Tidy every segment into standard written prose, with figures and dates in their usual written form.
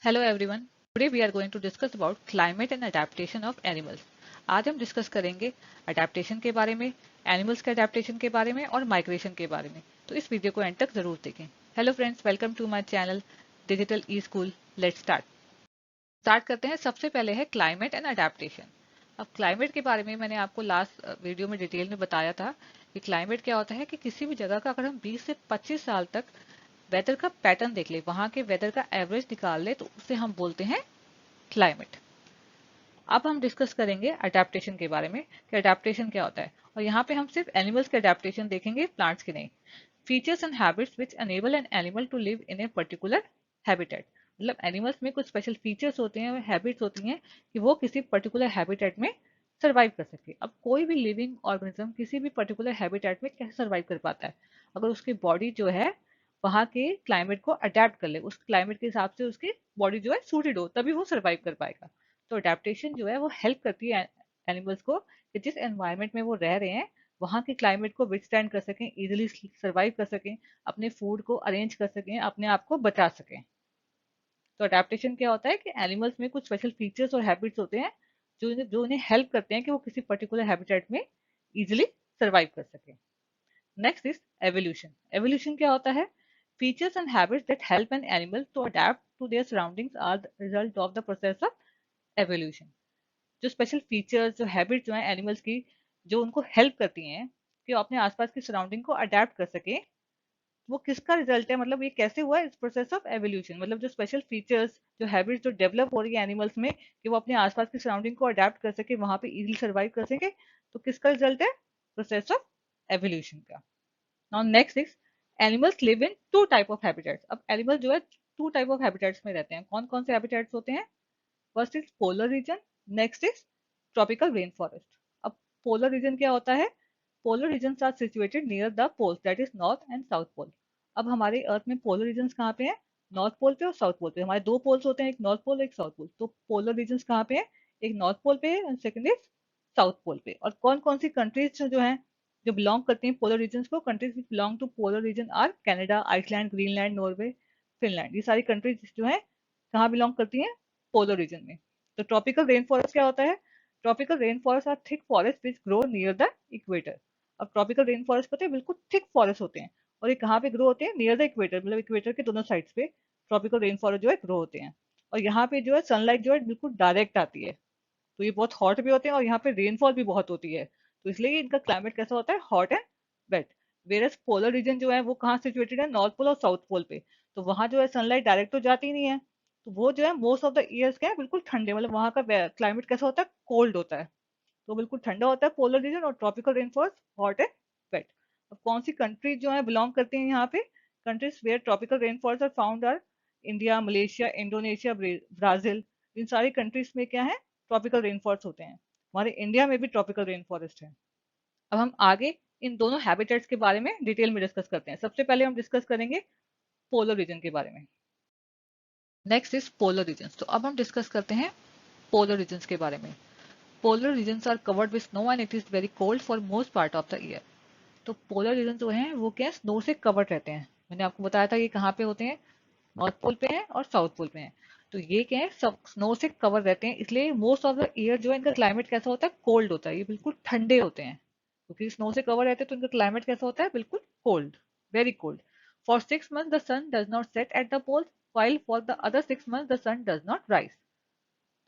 Hello everyone. Today we are going to discuss about climate and adaptation of animals. आज हम discuss करेंगे adaptation के बारे में, एनिमल्स के अडेप्टेशन के बारे में और माइग्रेशन के बारे में। तो इस वीडियो को एंड तक जरूर देखें। Hello friends, welcome to my channel digital e school. Let's start करते हैं। सबसे पहले है क्लाइमेट एंड अडेप्टेशन। अब क्लाइमेट के बारे में मैंने आपको लास्ट वीडियो में डिटेल में बताया था कि क्लाइमेट क्या होता है कि किसी भी जगह का अगर हम 20 से 25 साल तक वेदर का पैटर्न देख ले, वहां के वेदर का एवरेज निकाल ले, तो उसे हम बोलते हैं क्लाइमेट। अब हम डिस्कस करेंगे अडेप्टेशन के बारे में कि अडेप्टेशन क्या होता है, और यहाँ पे हम सिर्फ एनिमल्स के अडेप्टेशन देखेंगे, प्लांट्स के नहीं। Features and habits which enable an animal to live in a particular habitat. मतलब एनिमल्स में कुछ स्पेशल फीचर्स होते हैं, हैबिट्स होती हैं कि वो किसी पर्टिकुलर हैबिटेट में सर्वाइव कर सके। अब कोई भी लिविंग ऑर्गेनिज्म किसी भी पर्टिकुलर हैबिटेट में कैसे सर्वाइव कर पाता है? अगर उसकी बॉडी जो है वहां के क्लाइमेट को अडेप्ट कर ले, उस क्लाइमेट के हिसाब से उसकी बॉडी जो है सूटेड हो, तभी वो सर्वाइव कर पाएगा। तो अडेप्टेशन जो है वो हेल्प करती है एनिमल्स को कि जिस एनवायरनमेंट में वो रह रहे हैं वहां के क्लाइमेट को विथस्टैंड कर सकें, इजिली सर्वाइव कर सकें, अपने फूड को अरेंज कर सकें, अपने आप को बचा सकें। तो अडेप्टेशन क्या होता है कि एनिमल्स में कुछ स्पेशल फीचर्स और हैबिट्स होते हैं जो उन्हें हेल्प करते हैं कि वो किसी पर्टिकुलर हैबिटेट में इजिली सर्वाइव कर सकें। Next is evolution. एवोल्यूशन क्या होता है? Features and habits that help an animal to adapt to their surroundings are the result of the process of evolution. जो स्पेशल फीचर्स, जो हैबिट्स जो है एनिमल्स की, जो उनको हेल्प करती हैं कि वो अपने आसपास की सराउंडिंग को अडेप्ट कर सके, वो किसका रिजल्ट है? मतलब ये कैसे हुआ? इस प्रोसेस ऑफ एवोल्यूशन। मतलब जो स्पेशल फीचर्स, जो हैबिट्स जो डेवलप हो रही है एनिमल्स में कि वो अपने आसपास की सराउंडिंग को अडेप्ट कर सके, वहां पे इजीली सर्वाइव कर सके, तो किसका रिजल्ट है? प्रोसेस ऑफ एवोल्यूशन का। Now next is animals live in two type of habitats. अब एनिमल जो है टू टाइप ऑफ हैबिटेट्स में रहते हैं। कौन कौन से हैबिटेट्स होते हैं? First is polar region, next is tropical rain forest. अब पोलर रीजन क्या होता है? Polar region are situated near the poles, that is north and south pole. अब हमारे अर्थ में पोलर रीजन कहाँ पे है? नॉर्थ पोल पे और साउथ पोल पे। हमारे दो पोल्स होते हैं, एक नॉर्थ पोल एक साउथ पोल। तो पोलर रीजन कहाँ पे है? एक नॉर्थ पोल पे है, सेकंड इज साउथ पोल पे। और कौन कौन सी कंट्रीज जो है जो बिलोंग करती हैं पोलर रीजन को? Countries belong to polar region are Canada, Iceland, Greenland, Norway, Finland. ये सारी कंट्रीज जो है कहाँ बिलोंग करती हैं? पोलर रीजन में। तो ट्रॉपिकल रेन फॉरेस्ट क्या होता है? Tropical rain forest are thick forest which grow near the equator. अब ट्रॉपिकल रेन फॉरेस्ट पता है बिल्कुल थिक फॉरेस्ट होते हैं, और ये कहाँ पे ग्रो होते हैं? नियर द इक्वेटर, मतलब इक्वेटर के दोनों साइड्स पे ट्रॉपिकल रेन फॉरेस्ट जो है ग्रो होते हैं। और यहाँ पे जो है सनलाइट जो है बिल्कुल डायरेक्ट आती है, तो ये बहुत हॉट भी होते हैं और यहाँ पे रेनफॉल भी बहुत होती है। तो इसलिए इनका क्लाइमेट कैसा होता है? Hot and wet. Versus polar region जो है वो कहाँ सिचुएटेड है? नॉर्थ पोल और साउथ पोल पे। तो वहां जो है सनलाइट डायरेक्ट तो जाती ही नहीं है, तो वो जो है मोस्ट ऑफ द ईयर्स क्या है? बिल्कुल ठंडे, मतलब वहां का क्लाइमेट कैसा होता है? कोल्ड होता है। तो बिल्कुल ठंडा होता है पोलर रीजन, और tropical rainforest hot and wet. अब कौन सी कंट्री जो है बिलोंग करती है यहाँ पे? Countries where tropical rainforest are found are India, Malaysia, Indonesia, Brazil. इन सारी कंट्रीज में क्या है? ट्रॉपिकल रेनफॉरेस्ट होते हैं। हमारे इंडिया में भी ट्रॉपिकल रेनफॉरेस्ट है। अब हम आगे इन दोनों हैबिटेट्स के बारे में डिटेल में डिस्कस करते हैं। सबसे पहले हम डिस्कस करेंगे पोलर रीजन के बारे में। Next is polar reason. तो अब हम डिस्कस करते हैं पोलर रीजन के बारे में। Polar region are covered with snow and it is very cold for most part of the year. तो पोलर रीजन जो है वो क्या, स्नो से कवर्ड रहते हैं। मैंने आपको बताया था ये कहाँ पे होते हैं? नॉर्थ पोल पे है और साउथ पोल पे है। तो ये क्या है, सब स्नो से कवर रहते हैं, इसलिए मोस्ट ऑफ द ईयर जो है इनका क्लाइमेट कैसा होता है? कोल्ड होता है। ये बिल्कुल ठंडे होते हैं क्योंकि स्नो से कवर रहते हैं, तो इनका क्लाइमेट कैसा होता है? बिल्कुल cold, very cold. For 6 months the sun does not set at the pole, while for the other 6 months the sun does not rise.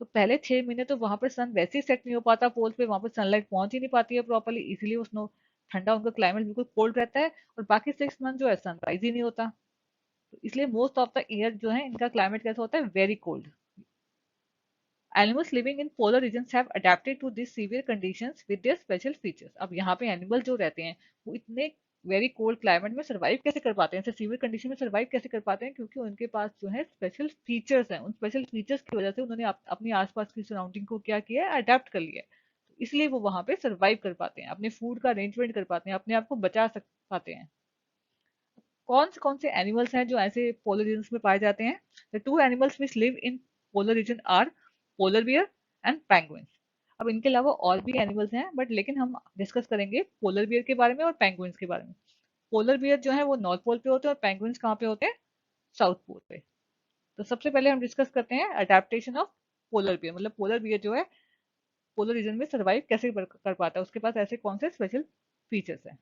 तो पहले 6 महीने तो वहां पर सन वैसे ही सेट नहीं हो पाता पोल पे, वहां पर सनलाइट पहुंच ही नहीं पाती है प्रॉपरली, इसीलिए वो स्नो ठंडा, उनका क्लाइमेट बिल्कुल कोल्ड रहता है। और बाकी 6 मंथ जो है सनराइज ही नहीं होता, तो इसलिए मोस्ट ऑफ द ईयर जो है इनका क्लाइमेट कैसा होता है? Very cold. Animals living in polar regions have adapted to this severe conditions with their special features. अब यहाँ पे एनिमल जो रहते हैं वो इतने वेरी कोल्ड क्लाइमेट में सर्वाइव कैसे कर पाते हैं, ऐसे सीवियर कंडीशन में सर्वाइव कैसे कर पाते हैं? क्योंकि उनके पास जो है स्पेशल फीचर्स हैं। उन स्पेशल फीचर्स की वजह से उन्होंने अपनी आसपास की सराउंडिंग को क्या किया है? अडेप्ट कर लिया है। तो इसलिए वो वहां पे सर्वाइव कर पाते हैं, अपने फूड का अरेंजमेंट कर पाते हैं, अपने आप को बचा पाते हैं। कौन से एनिमल्स हैं जो ऐसे पोलर रीजन में पाए जाते हैं? The two animals which live in polar region are polar bear and penguins. अब इनके अलावा और भी एनिमल्स हैं, बट लेकिन हम डिस्कस करेंगे पोलर बियर के बारे में और पेंगुइन्स के बारे में। पोलर बियर जो है वो नॉर्थ पोल पे होते हैं और पेंगुइन्स कहाँ पे होते हैं? साउथ पोल पे। तो सबसे पहले हम डिस्कस करते हैं अडेप्टेशन ऑफ पोलर बियर, मतलब पोलर बियर जो है पोलर रीजन में सर्वाइव कैसे कर पाता है, उसके पास ऐसे कौन से स्पेशल फीचर्स हैं।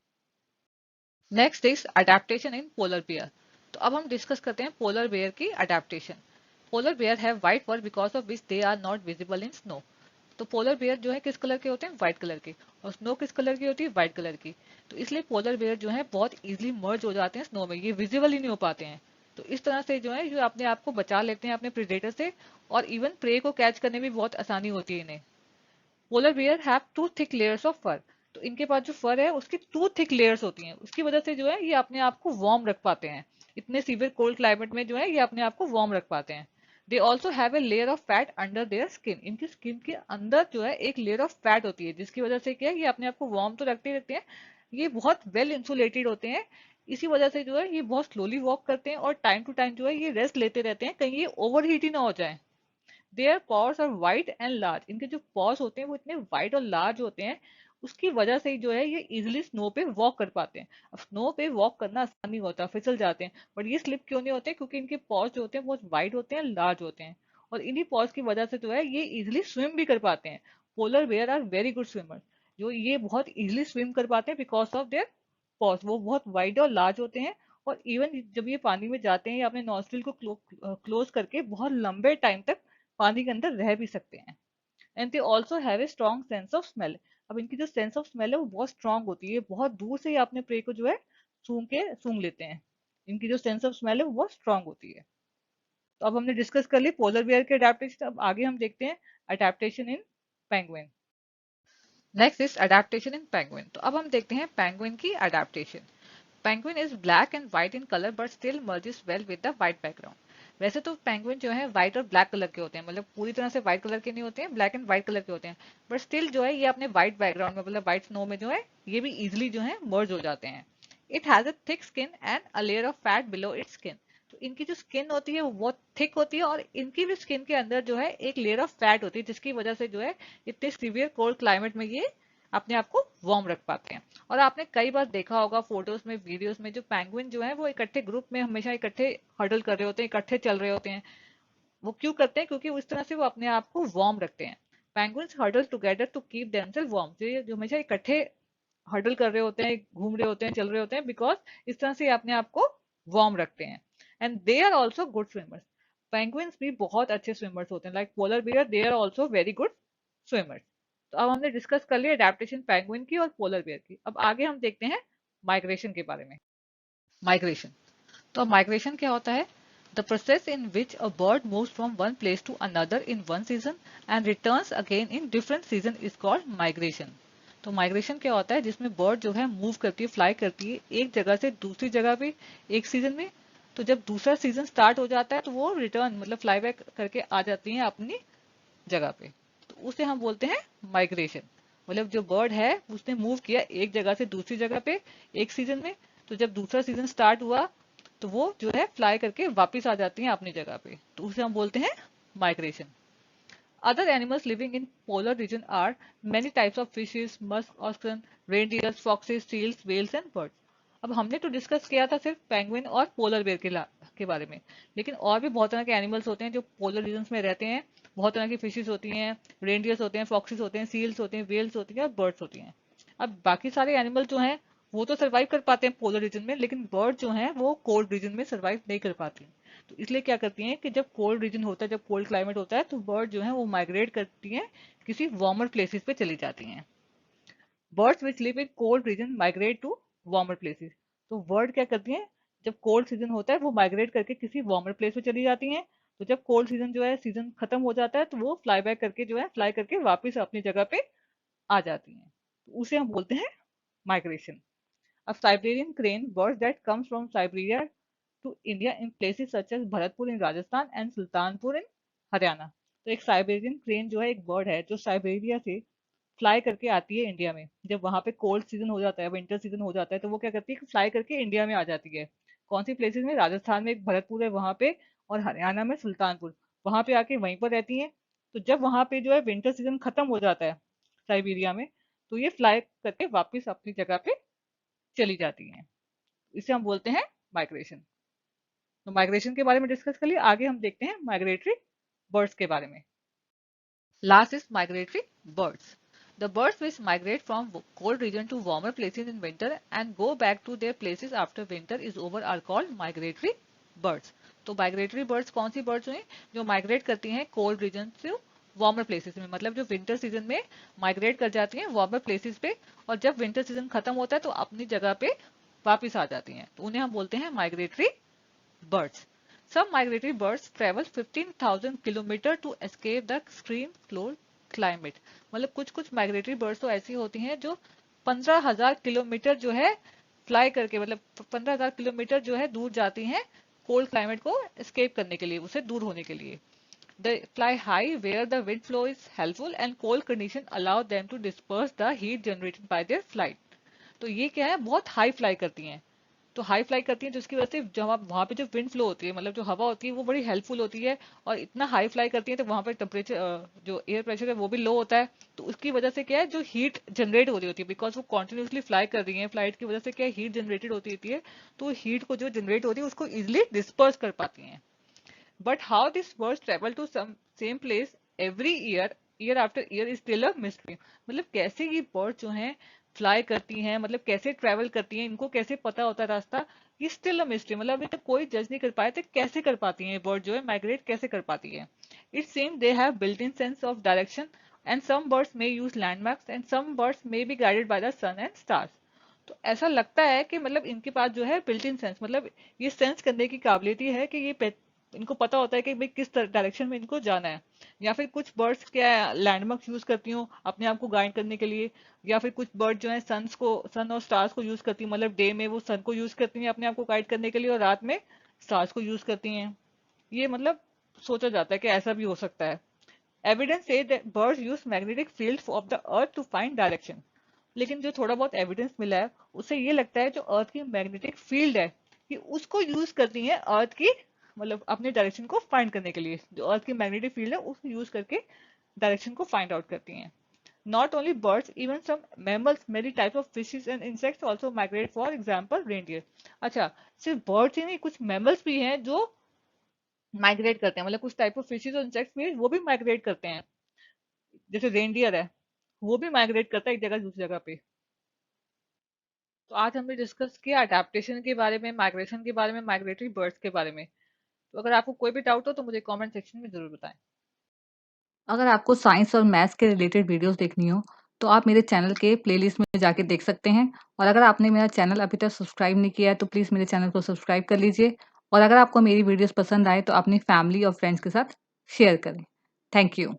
Next is adaptation in polar bear. तो अब हम डिस्कस करते हैं पोलर बियर की adaptation. Polar bear have white fur because of which they are not visible in snow. तो पोलर बियर जो है किस कलर के होते हैं, व्हाइट कलर के, और स्नो किस कलर की होती है, व्हाइट कलर की। तो इसलिए पोलर बियर जो है बहुत इजीली मर्ज हो जाते हैं स्नो में, ये विजिबल ही नहीं हो पाते हैं। तो इस तरह से जो है जो अपने आप को बचा लेते हैं अपने प्रेडेटर से, और इवन प्रे को कैच करने में बहुत आसानी होती है इन्हें। Polar bear have two thick layers of fur. तो इनके पास जो फर है उसकी टू थिक लेयर्स होती हैं, उसकी वजह से जो है ये अपने आप को वार्म रख पाते हैं। इतने सीवियर कोल्ड क्लाइमेट में जो है ये अपने आप को वार्म रख पाते हैं। They also have a layer of fat under their skin. इनकी स्किन के अंदर जो है एक लेयर ऑफ फैट होती है, जिसकी वजह से क्या है ये अपने आप को वार्म तो रखते रहते हैं। ये बहुत वेल इंसुलेटेड होते हैं। इसी वजह से जो है ये बहुत स्लोली वॉक करते हैं, और टाइम टू टाइम जो है ये रेस्ट लेते रहते हैं, कहीं ये ओवर हीट ही ना हो जाए। There paws are white and large. इनके जो पॉज होते हैं वो इतने वाइट और लार्ज होते हैं, उसकी वजह से ही जो है ये इजिली स्नो पे वॉक कर पाते हैं। अब स्नो पे वॉक करना आसान नहीं होता, फिसल जाते हैं, बट ये स्लिप क्यों नहीं होते, क्योंकि इनके पॉज जो होते हैं बहुत वाइट होते हैं, लार्ज होते हैं, और इन्हीं पॉज की वजह से जो है ये इजिली स्विम भी कर पाते हैं। Polar bear are very good swimmer. जो ये बहुत इजिली स्विम कर पाते हैं बिकॉज ऑफ देयर पॉज, वो बहुत वाइड और लार्ज होते हैं। और इवन जब ये पानी में जाते हैं या अपने नॉस्ट्रिल को क्लोज करके बहुत लंबे टाइम तक पानी के अंदर रह भी सकते हैं। And they also have a strong sense of smell. अब इनकी जो सेंस ऑफ स्मेल है वो बहुत स्ट्रांग होती है, बहुत दूर से ही अपने प्रे को जो है सूंघ लेते हैं। इनकी जो सेंस ऑफ स्मेल है वो बहुत स्ट्रांग होती है। तो अब हमने डिस्कस कर ली पोलर बियर के अडेप्टेशन, अब आगे हम देखते हैं adaptation in penguin. Next is adaptation in penguin. तो अब हम देखते हैं पेंगुइन की adaptation. Penguin is black and white in colour but still merges well with the white background. वैसे तो पेंगुइन जो है व्हाइट और ब्लैक कलर के होते हैं, मतलब पूरी तरह से व्हाइट कलर के नहीं होते हैं, ब्लैक एंड व्हाइट कलर के होते हैं, बट स्टिल जो है ये अपने व्हाइट बैकग्राउंड में, मतलब व्हाइट स्नो में जो है ये भी इजिली जो है मर्ज हो जाते हैं। It has a thick skin and a layer of fat below it's skin. तो इनकी जो स्किन होती है वो बहुत थिक होती है, और इनकी भी स्किन के अंदर जो है एक लेयर ऑफ फैट होती है, जिसकी वजह से जो है इतने सीवियर कोल्ड क्लाइमेट में ये अपने आप को वार्म रख पाते हैं। और आपने कई बार देखा होगा फोटोज में, वीडियोस में, जो पेंगुइन जो है वो इकट्ठे ग्रुप में हमेशा इकट्ठे हर्डल कर रहे होते हैं, इकट्ठे चल रहे होते हैं। वो क्यों करते हैं, क्योंकि उस तरह से वो अपने आप को वार्म रखते हैं। Penguins huddle together to keep themselves warm. जो हमेशा इकट्ठे हर्डल कर रहे होते हैं, घूम रहे होते हैं, चल रहे होते हैं, बिकॉज इस तरह से ये अपने आप को वार्म रखते हैं। And they are also good swimmers. Penguins भी बहुत अच्छे स्विमर्स होते हैं, like polar bear, they are also very good swimmers. तो अब हमने डिस्कस कर लिया अडेप्टेशन पेंगुइन की और पोलर बियर की। अब आगे हम देखते हैं माइग्रेशन के बारे में। माइग्रेशन। तो माइग्रेशन क्या होता है? The process in which a bird moves from one place to another in one season and returns again in different season is called migration. तो माइग्रेशन क्या होता है? जिसमें बर्ड जो है मूव करती है, फ्लाई करती है एक जगह से दूसरी जगह पे एक सीजन में। तो जब दूसरा सीजन स्टार्ट हो जाता है तो वो रिटर्न, मतलब फ्लाई बैक करके आ जाती है अपनी जगह पे। तो उसे हम बोलते हैं माइग्रेशन। मतलब जो बर्ड है उसने मूव किया एक जगह से दूसरी जगह पे एक सीजन में, तो जब दूसरा सीजन स्टार्ट हुआ तो वो जो है फ्लाई करके वापस आ जाती हैं अपनी जगह पे, तो उसे हम बोलते हैं migration. Other animals living in polar region are many types of fishes, musk oxen, reindeers, foxes, seals, whales and birds. अब हमने तो डिस्कस किया था सिर्फ पेंगुइन और पोलर बेयर के बारे में, लेकिन और भी बहुत तरह के एनिमल्स होते हैं जो पोलर रीजन्स में रहते हैं। बहुत तरह की फिशेस होती हैं, रेनडियर्स होते हैं, फॉक्सेस होते हैं, सील्स होते हैं, वेल्स होती हैं और बर्ड्स होती हैं। अब बाकी सारे एनिमल जो हैं वो तो सर्वाइव कर पाते हैं पोलर रीजन में, लेकिन बर्ड जो हैं वो कोल्ड रीजन में सर्वाइव नहीं कर पाती। तो इसलिए क्या करती हैं कि जब कोल्ड रीजन होता है, जब कोल्ड क्लाइमेट होता है, तो बर्ड जो है वो माइग्रेट करती हैं, किसी वार्मर प्लेसेस पे चली जाती हैं। Birds which live in cold region migrate to warmer places. तो बर्ड क्या करती हैं, जब कोल्ड सीजन होता है वो माइग्रेट करके किसी वार्मर प्लेस पे चली जाती हैं। तो जब कोल्ड सीजन जो है सीजन खत्म हो जाता है तो वो फ्लाई बैक करके जो है फ्लाई करके वापस अपनी जगह पे आ जाती हैं। तो उसे हम बोलते हैं माइग्रेशन। अब Siberian crane, birds that comes from Siberia to India in places such as Bharatpur in Rajasthan and Sultanpur in Haryana. तो एक साइबेरियन क्रेन जो है एक बर्ड है जो साइबेरिया से फ्लाई करके आती है इंडिया में। जब वहां पे कोल्ड सीजन हो जाता है, विंटर सीजन हो जाता है, तो वो क्या करती है, फ्लाई करके इंडिया में आ जाती है। कौन सी प्लेसेस में? राजस्थान में एक भरतपुर है वहां पे, और हरियाणा में सुल्तानपुर। वहां पे आके वहीं पर रहती है। तो जब वहां पे जो है विंटर सीजन खत्म हो जाता है साइबेरिया में, तो ये फ्लाई करके वापस अपनी जगह पे चली जाती है। इसे हम बोलते हैं माइग्रेशन। तो माइग्रेशन के बारे में डिस्कस कर लिया, आगे हम देखते हैं माइग्रेटरी बर्ड्स के बारे में। Last is migratory birds. The birds which migrate from cold region to warmer places in winter and go back to their places after winter is over are called migratory birds. तो migratory birds कौन सी birds हुई जो migrate करती हैं cold region से warmer places में, मतलब जो विंटर सीजन में माइग्रेट कर जाती हैं वार्मर प्लेसेस पे, और जब विंटर सीजन खत्म होता है तो अपनी जगह पे वापस आ जाती हैं, तो उन्हें हम बोलते हैं migratory birds. Some migratory birds travel 15,000 kilometer to escape the extreme cold climate. मतलब कुछ कुछ माइग्रेटरी बर्ड्स तो ऐसी होती हैं जो 15,000 किलोमीटर जो है फ्लाई करके, मतलब 15,000 किलोमीटर जो है दूर जाती हैं कोल्ड क्लाइमेट को एस्केप करने के लिए, उसे दूर होने के लिए. They fly high where the wind flow is helpful and cold condition allow them to disperse the heat generated by their flight. तो ये क्या है, बहुत हाई फ्लाई करती हैं. तो हाई फ्लाई करती हैं जिसकी वजह से जब वहां पे जो विंड फ्लो होती है, मतलब जो हवा होती है वो बड़ी हेल्पफुल होती है, और इतना हाई फ्लाई करती है तो वहां पर टेम्परेचर जो एयर प्रेशर है वो भी लो होता है, तो उसकी वजह से क्या है जो हीट जनरेट हो रही होती है, बिकॉज वो कॉन्टिन्यूसली फ्लाई कर रही है, फ्लाइट की वजह से क्या हीट जनरेटेड होती है, तो हीट को जो जनरेट होती है उसको इजिली डिस्पर्स कर पाती हैं. But how this birds travel to some same place every year, year after year is still a mystery. मतलब कैसे ये बर्ड जो हैं फ्लाई करती हैं, मतलब कैसे ट्रेवल करती हैं, इनको कैसे पता होता है रास्ता, ये स्टिल अ मिस्ट्री. मतलब अभी तक कोई जज नहीं कर पाया तो कैसे कर पाती हैं ये बर्ड जो है माइग्रेट कैसे कर पाती है. It seems they have built in sense of direction and some birds may use landmarks and some birds may be guided by the sun and stars. तो ऐसा लगता है कि मतलब इनके पास जो है बिल्ट इन सेंस, मतलब ये सेंस करने की काबिलियत है कि ये इनको पता होता है कि भाई किस डायरेक्शन में इनको जाना है. या फिर कुछ बर्ड्स क्या लैंडमार्क्स यूज करती हूँ अपने आप को गाइड करने के लिए, या फिर कुछ बर्ड जो है सन और स्टार्स को यूज करती हैं, मतलब डे में वो सन को यूज करती हैं अपने आप को गाइड करने के लिए और रात में स्टार्स को यूज करती हैं. ये मतलब सोचा जाता है कि ऐसा भी हो सकता है. एविडेंस से that birds use magnetic field of the earth to find direction. लेकिन जो थोड़ा बहुत एविडेंस मिला है उससे ये लगता है जो अर्थ की मैग्नेटिक फील्ड है कि उसको यूज करती है अर्थ की, मतलब अपने डायरेक्शन को फाइंड करने के लिए, जो अर्थ की मैग्नेटिक फील्ड है उसको यूज करके डायरेक्शन को फाइंड आउट करती हैं. Not only birds, even some mammals, many types of fishes and insects also migrate. For example, reindeer. अच्छा, सिर्फ बर्ड्स ही नहीं, कुछ मैमल्स भी हैं जो माइग्रेट करते हैं, मतलब कुछ टाइप ऑफ फिशेज और इंसेक्ट्स भी वो भी माइग्रेट करते हैं. जैसे रेनडियर है, वो भी माइग्रेट करता है एक जगह से दूसरी जगह पे. तो आज हमने डिस्कस किया अडेप्टेशन के बारे में, माइग्रेशन के बारे में, माइग्रेटरी बर्ड्स के बारे में. तो अगर आपको कोई भी डाउट हो तो मुझे कमेंट सेक्शन में जरूर बताएं. अगर आपको साइंस और मैथ्स के रिलेटेड वीडियोस देखनी हो, तो आप मेरे चैनल के प्लेलिस्ट में जाके देख सकते हैं। और अगर आपने मेरा चैनल अभी तक सब्सक्राइब नहीं किया है, तो प्लीज़ मेरे चैनल को सब्सक्राइब कर लीजिए। और अगर आपको मेरी वीडियोस पसंद आए, तो अपनी फैमिली और फ्रेंड्स के साथ शेयर करें। Thank you.